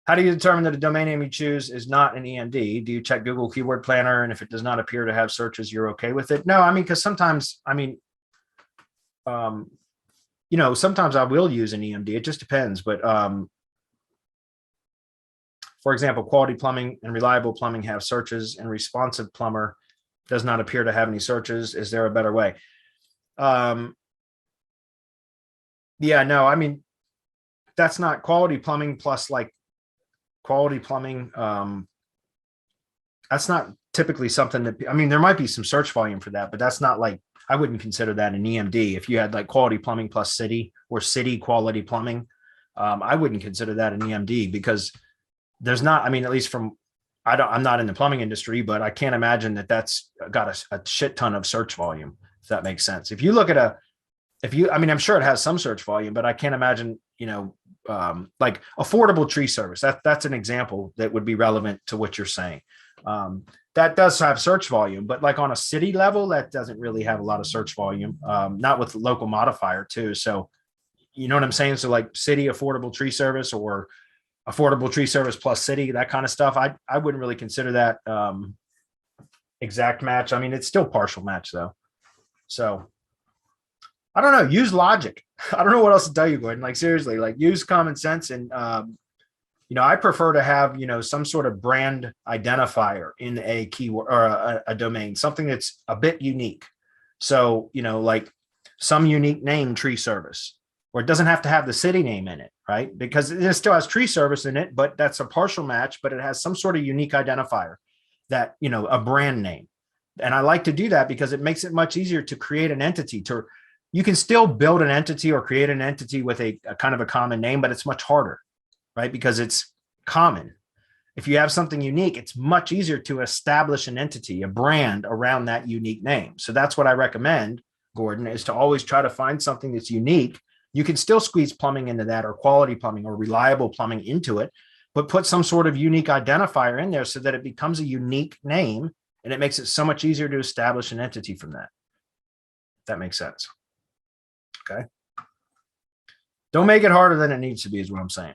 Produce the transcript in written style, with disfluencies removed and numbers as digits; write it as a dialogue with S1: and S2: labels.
S1: How do you determine that a domain name you choose is not an EMD? Do you check Google Keyword Planner? And if it does not appear to have searches, you're okay with it? No, I mean, because sometimes, um, sometimes I will use an EMD. It just depends. But for example, quality plumbing and reliable plumbing have searches, and responsive plumber does not appear to have any searches. Is there a better way? Yeah, no, I mean, that's not quality plumbing plus like quality plumbing. That's not typically something that, I mean, there might be some search volume for that, but that's not like, I wouldn't consider that an EMD. If you had like quality plumbing plus city or city quality plumbing, I wouldn't consider that an EMD because there's not, I mean, at least from, I'm not in the plumbing industry, but I can't imagine that that's got a shit ton of search volume, if that makes sense. If you look at I mean, I'm sure it has some search volume, but I can't imagine, like affordable tree service. That's an example that would be relevant to what you're saying. That does have search volume, but like on a city level, that doesn't really have a lot of search volume. Not with local modifier too. So, you know what I'm saying? So like city affordable tree service or affordable tree service plus city, that kind of stuff. I wouldn't really consider that exact match. I mean, it's still partial match though. So I don't know. Use logic. I don't know what else to tell you, Gordon. Like seriously, like use common sense and I prefer to have, some sort of brand identifier in a keyword or a domain, something that's a bit unique. So, like some unique name tree service, or it doesn't have to have the city name in it, right? Because it still has tree service in it, but that's a partial match, but it has some sort of unique identifier that, a brand name. And I like to do that because it makes it much easier to create an entity you can still build an entity or create an entity with a kind of a common name, but it's much harder, right? Because it's common. If you have something unique, it's much easier to establish an entity, a brand around that unique name. So that's what I recommend, Gordon, is to always try to find something that's unique. You can still squeeze plumbing into that or quality plumbing or reliable plumbing into it, but put some sort of unique identifier in there so that it becomes a unique name and it makes it so much easier to establish an entity from that. If that makes sense. Okay. Don't make it harder than it needs to be is what I'm saying.